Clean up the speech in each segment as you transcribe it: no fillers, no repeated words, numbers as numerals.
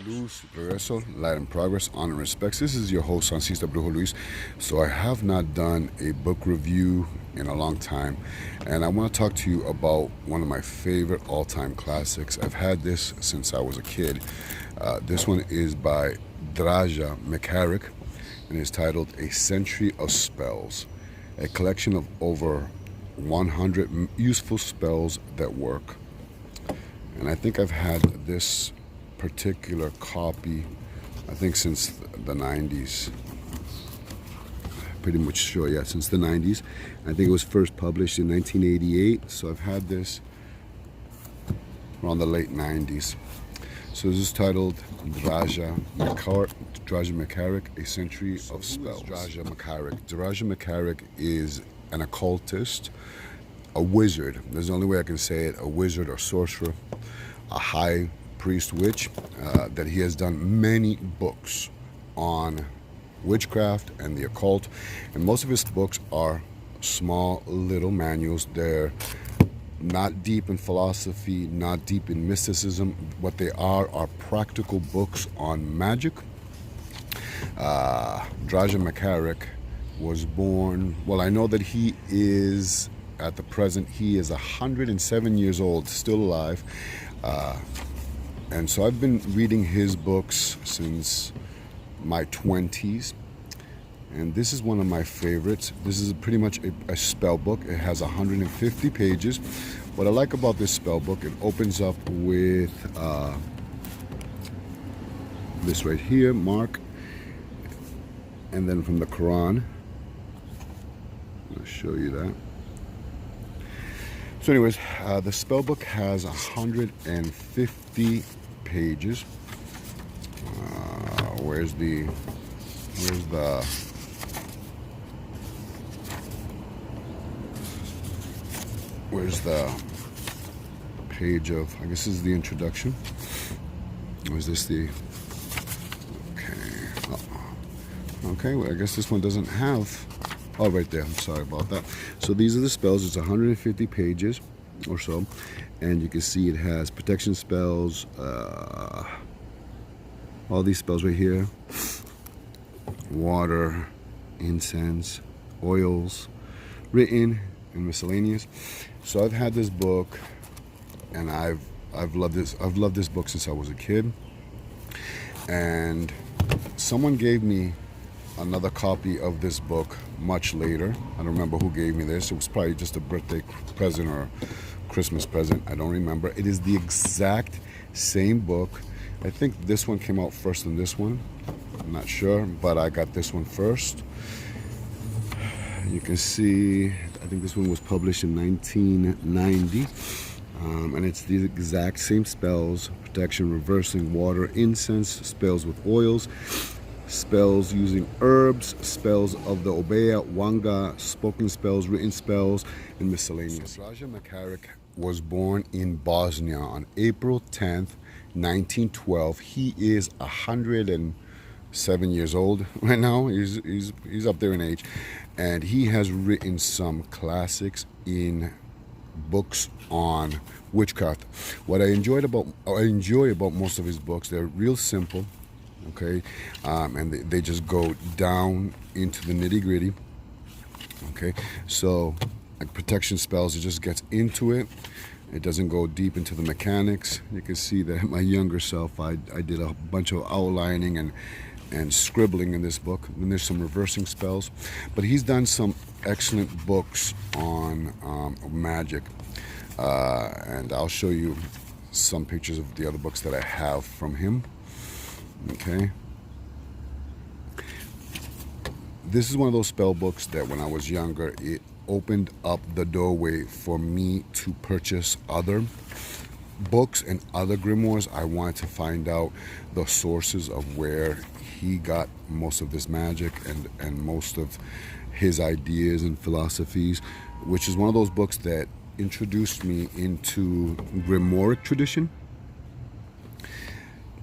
Luz, Progreso, Light and Progress, Honor and Respects. This is your host, Sancista Brujo Luis. So I have not done a book review in a long time, and I want to talk to you about one of my favorite all-time classics. I've had this since I was a kid. This one is by Draja Mickaharic, and is titled A Century of Spells, a collection of over 100 useful spells that work. And I think I've had this particular copy, I think since the 90s. Pretty much sure, yeah, since the 90s. I think it was first published in 1988, so I've had this around the late 90s. So this is titled Draja Mickaharic, A Century of Spells. Draja Mickaharic is an occultist, a wizard. There's the only way I can say it, a wizard or sorcerer, a high priest witch, that he has done many books on witchcraft and the occult, and most of his books are small little manuals. They're not deep in philosophy, not deep in mysticism. What they are practical books on magic. Draja Mickaharic was born, well, I know that he is, at the present, he is 107 years old, still alive. And so I've been reading his books since my 20s. And this is one of my favorites. This is pretty much a spell book. It has 150 pages. What I like about this spell book, it opens up with this right here, Mark. And then from the Quran. I'll show you that. So anyways, the spell book has 150 pages. Where's the page of, I guess this is the introduction. Or is this the, okay, well, I guess this one doesn't have, oh, right there, I'm sorry about that. So these are the spells. It's 150 pages or so, and you can see it has protection spells, all these spells right here, water, incense, oils, written and miscellaneous. So I've had this book, and I've loved this book since I was a kid. And someone gave me another copy of this book much later. I don't remember who gave me this. It was probably just a birthday present or Christmas present. I don't remember. It is the exact same book. I think this one came out first than this one. I'm not sure, but I got this one first. You can see, I think this one was published in 1990. And it's the exact same spells: protection, reversing, water, incense, spells with oils, spells using herbs, spells of the Obeya, Wanga, spoken spells, written spells, and miscellaneous. So Draja Mickaharic was born in Bosnia on April 10th, 1912. He is 107 years old right now. He's up there in age, and he has written some classics in books on witchcraft. What I enjoy about most of his books, they're real simple, okay, and they just go down into the nitty-gritty. Okay, so like protection spells, it just gets into it. It doesn't go deep into the mechanics. You can see that my younger self, I did a bunch of outlining and scribbling in this book. And there's some reversing spells, but he's done some excellent books on magic, and I'll show you some pictures of the other books that I have from him. Okay, this is one of those spell books that when I was younger, it opened up the doorway for me to purchase other books and other grimoires. I wanted to find out the sources of where he got most of this magic and most of his ideas and philosophies, which is one of those books that introduced me into grimoire tradition.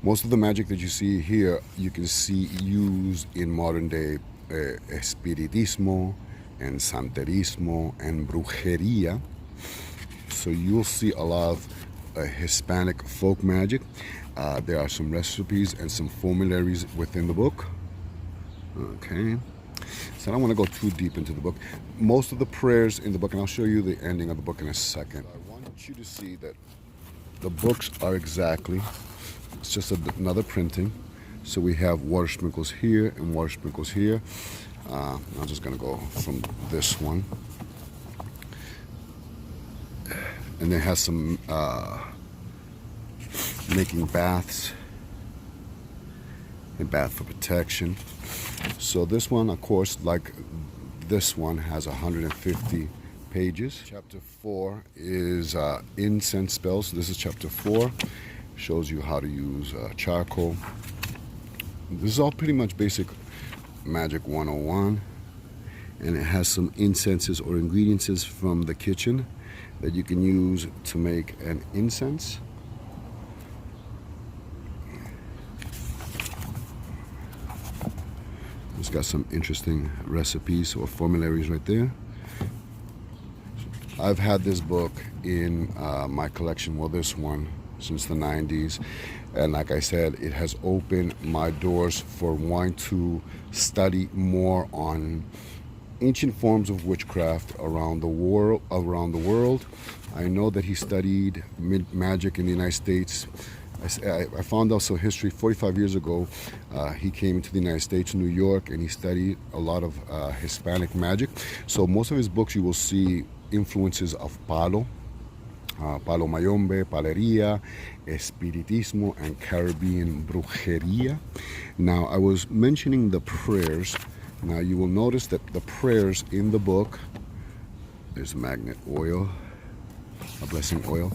Most of the magic that you see here, you can see used in modern day espiritismo and santerismo and brujería. So you'll see a lot of Hispanic folk magic. There are some recipes and some formularies within the book. Okay, so I don't want to go too deep into the book. Most of the prayers in the book, and I'll show you the ending of the book in a second. I want you to see that the books are exactly, it's just another printing. So we have water sprinkles here and water sprinkles here. I'm just going to go from this one. And then it has some making baths, a bath for protection. So this one, of course, like this one, has 150 pages. Chapter 4 is incense spells. This is chapter 4. Shows you how to use charcoal. This is all pretty much basic Magic 101. And it has some incenses or ingredients from the kitchen that you can use to make an incense. It's got some interesting recipes or formularies right there. I've had this book in my collection, well, this one, since the 90s. And like I said, it has opened my doors for wanting to study more on ancient forms of witchcraft around the world. I know that he studied magic in the United States. I found out some history 45 years ago. He came to the United States, New York, and he studied a lot of Hispanic magic. So most of his books you will see influences of Palo Mayombe, Paleria, Espiritismo, and Caribbean Brujeria. Now, I was mentioning the prayers. Now, you will notice that the prayers in the book, there's magnet oil, a blessing oil,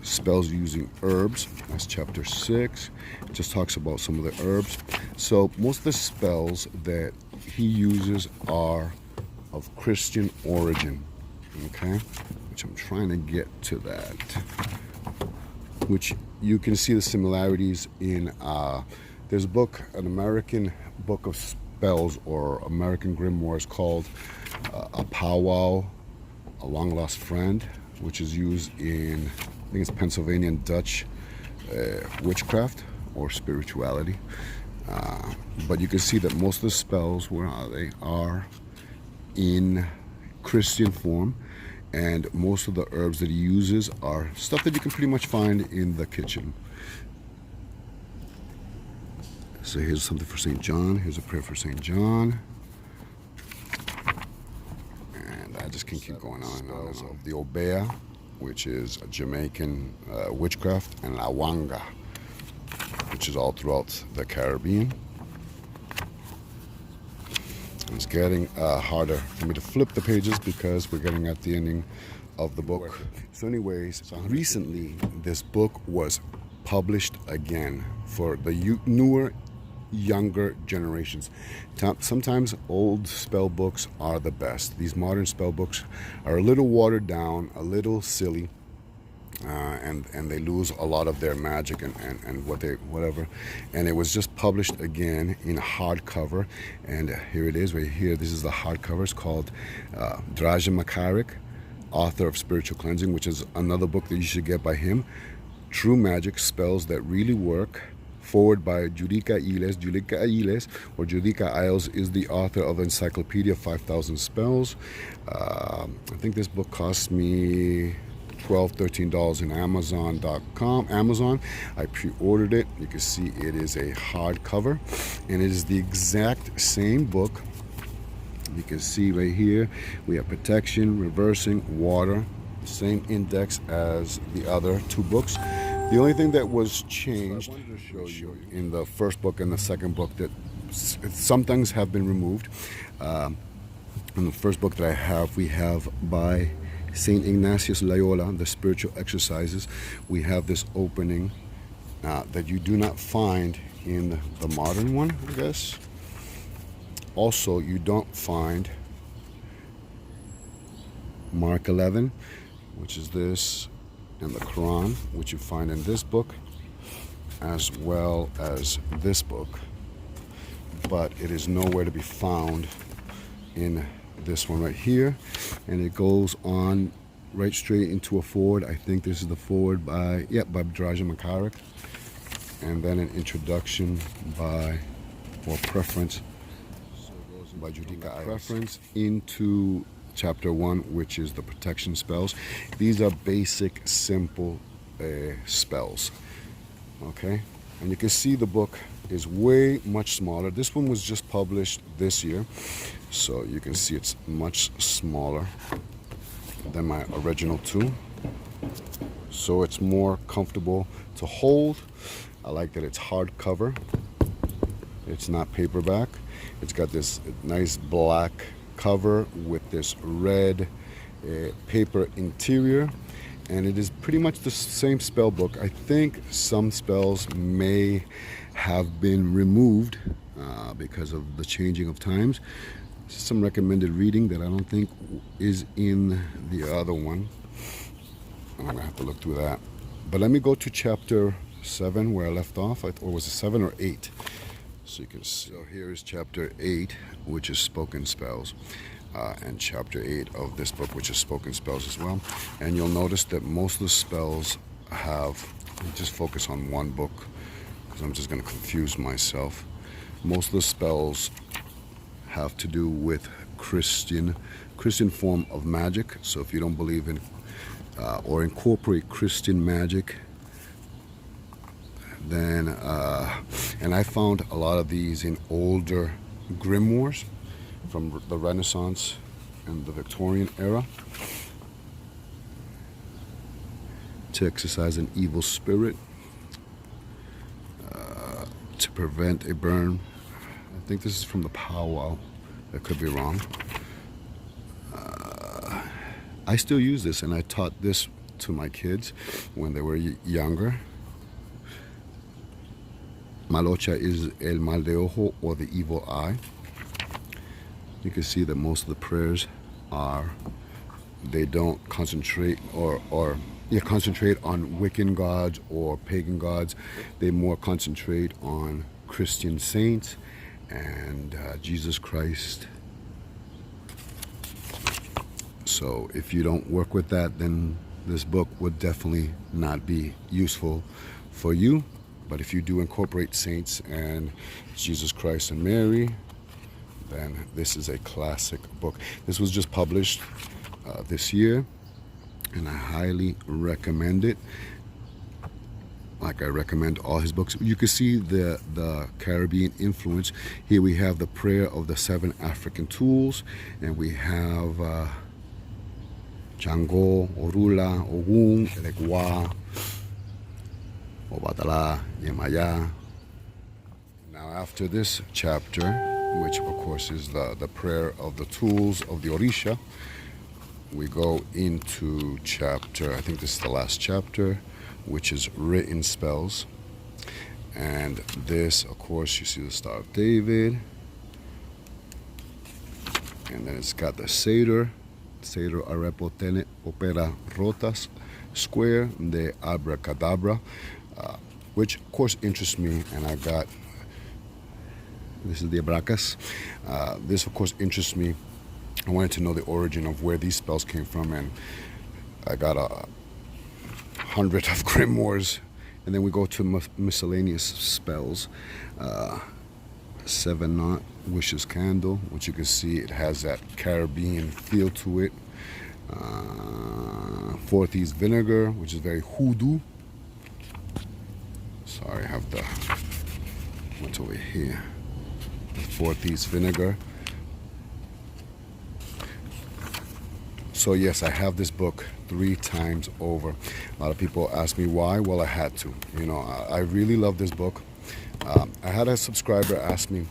spells using herbs. That's chapter 6. It just talks about some of the herbs. So most of the spells that he uses are of Christian origin, okay? Which I'm trying to get to that. Which you can see the similarities in, there's a book, an American book of spells or American grimoires called A Powwow, A Long Lost Friend, which is used in, I think it's Pennsylvania and Dutch witchcraft or spirituality. But you can see that most of the spells, where are they, are in Christian form, and most of the herbs that he uses are stuff that you can pretty much find in the kitchen. So here's something for St. John. Here's a prayer for St. John. And I just can keep going on and on and on. The Obea, which is a Jamaican witchcraft, and La Wanga, which is all throughout the Caribbean. It's getting harder for me to flip the pages because we're getting at the ending of the book. So anyways, recently this book was published again for the newer, younger generations. Sometimes old spell books are the best. These modern spell books are a little watered down, a little silly, and they lose a lot of their magic and whatever. And it was just published again in hardcover, and here it is right here. This is the hardcover. It's called Draja Mickaharic, author of Spiritual Cleansing, which is another book that you should get by him. True Magic, Spells That Really Work, forward by Judica Iles. Judica Iles is the author of Encyclopedia of 5,000 Spells. I think this book cost me $12, $13 in Amazon.com. I pre-ordered it. You can see it is a hardcover, and it is the exact same book. You can see right here we have protection, reversing, water, same index as the other two books. The only thing that was changed, I wanted to show you in the first book and the second book, that some things have been removed. In the first book that I have, we have by St. Ignatius Loyola, the Spiritual Exercises. We have this opening that you do not find in the modern one, I guess. Also, you don't find Mark 11, which is this, and the Quran, which you find in this book, as well as this book. But it is nowhere to be found in this one right here. And it goes on right straight into a forward. I think this is the forward by Draja Mickaharic, and then an introduction or preference by Judica. Preference into chapter 1, which is the protection spells. These are basic, simple spells. Okay, and you can see the book is way much smaller. This one was just published this year, so you can see it's much smaller than my original two, so it's more comfortable to hold. I like that it's hardcover, it's not paperback. It's got this nice black cover with this red paper interior, and it is pretty much the same spell book. I think some spells may have been removed because of the changing of times. Some recommended reading that I don't think is in the other one. I'm gonna have to look through that. But let me go to chapter 7 where I left off, or was it 7 or 8? So you can see. So here is chapter 8, which is spoken spells, and chapter 8 of this book, which is spoken spells as well. And you'll notice that most of the spells just focus on one book, because I'm just going to confuse myself. Most of the spells have to do with Christian form of magic. So if you don't believe in or incorporate Christian magic, then and I found a lot of these in older grimoires from the Renaissance and the Victorian era, to exorcise an evil spirit, to prevent a burn. I think this is from the powwow. I could be wrong. I still use this, and I taught this to my kids when they were younger. Malocha is el mal de ojo, or the evil eye. You can see that most of the prayers they don't concentrate concentrate on Wiccan gods or pagan gods. They more concentrate on Christian saints and Jesus Christ. So if you don't work with that, then this book would definitely not be useful for you. But if you do incorporate saints and Jesus Christ and Mary, then this is a classic book. This was just published this year, and I highly recommend it. Like I recommend all his books. You can see the Caribbean influence. Here we have the prayer of the 7 African tools, and we have Django, Orula, Ogun, Elegua, Obatala, Yemaya. Now after this chapter, which of course is the prayer of the tools of the Orisha, we go into chapter, I think this is the last chapter, which is written spells. And this, of course, you see the Star of David, and then it's got the Seder Arepo Tene Opera Rotas Square de Abracadabra, which of course interests me, and I got, this is the Abracas. This of course interests me. I wanted to know the origin of where these spells came from, and I got 100 of grimoires. And then we go to miscellaneous spells. 7 Knot Wishes Candle, which you can see it has that Caribbean feel to it. 4 Thieves Vinegar, which is very hoodoo. Sorry, I have what's over here. 4 Thieves Vinegar. So yes, I have this book 3 times over. A lot of people ask me why. Well, I had to. You know, I really love this book. I had a subscriber ask me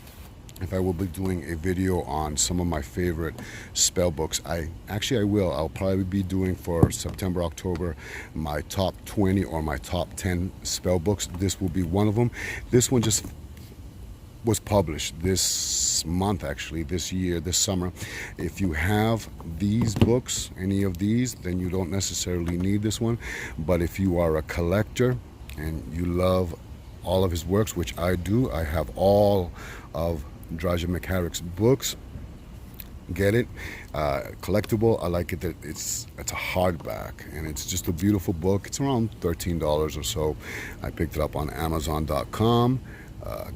if I will be doing a video on some of my favorite spell books. I will. I'll probably be doing for September, October, my top 20 or my top 10 spell books. This will be one of them. This one just was published this month, actually, this year, this summer. If you have these books, any of these, then you don't necessarily need this one. But if you are a collector and you love all of his works, which I do, I have all of Draja Mickaharic's books, get it. Collectible, I like it that it's a hardback and it's just a beautiful book. It's around $13 or so. I picked it up on Amazon.com.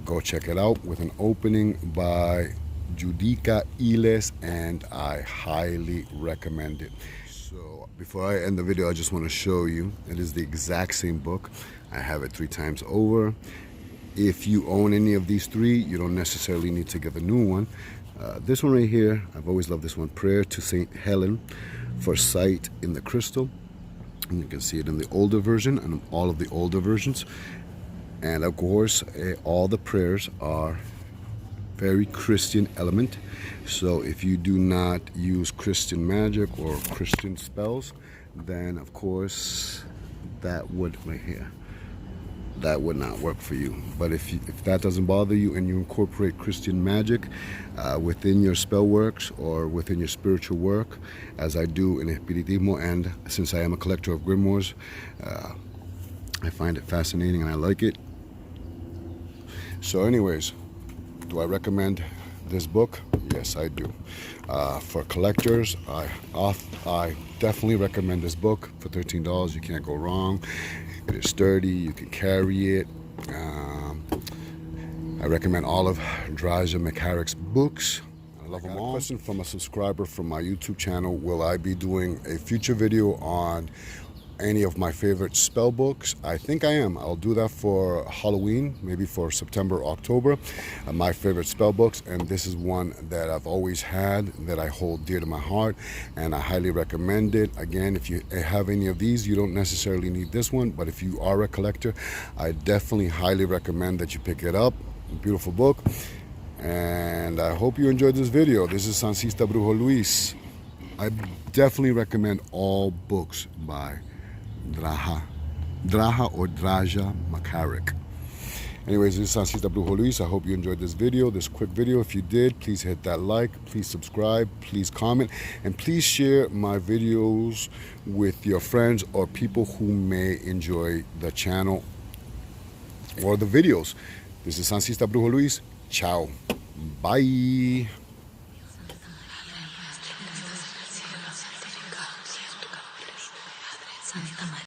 Go check it out, with an opening by Judica Iles, and I highly recommend it. So before I end the video, I just want to show you, it is the exact same book. I have it 3 times over. If you own any of these 3, you don't necessarily need to get the new one. This one right here, I've always loved this one, Prayer to St. Helen for Sight in the Crystal. And you can see it in the older version and all of the older versions. And of course, all the prayers are very Christian element. So if you do not use Christian magic or Christian spells, then of course that would right here, that would not work for you. But if that doesn't bother you and you incorporate Christian magic within your spell works or within your spiritual work, as I do in Espiritismo, and since I am a collector of grimoires, I find it fascinating and I like it. So anyways, do I recommend this book? Yes, I do. For collectors, I definitely recommend this book. For $13, you can't go wrong. It is sturdy, you can carry it. I recommend all of Draja Mickaharic's books. I love them all. Question from a subscriber from my YouTube channel: will I be doing a future video on any of my favorite spell books? I think I am. I'll do that for Halloween, maybe for September, October. My favorite spell books, and this is one that I've always had, that I hold dear to my heart, and I highly recommend it. Again, if you have any of these, you don't necessarily need this one, but if you are a collector, I definitely highly recommend that you pick it up. Beautiful book. And I hope you enjoyed this video. This is Sancista Brujo Luis. I definitely recommend all books by Draja or Draja Mickaharic. Anyways, this is Sancista Brujo Luis. I hope you enjoyed this video, this quick video. If you did, please hit that like, please subscribe, please comment, and please share my videos with your friends or people who may enjoy the channel or the videos. This is Sancista Brujo Luis. Ciao. Bye.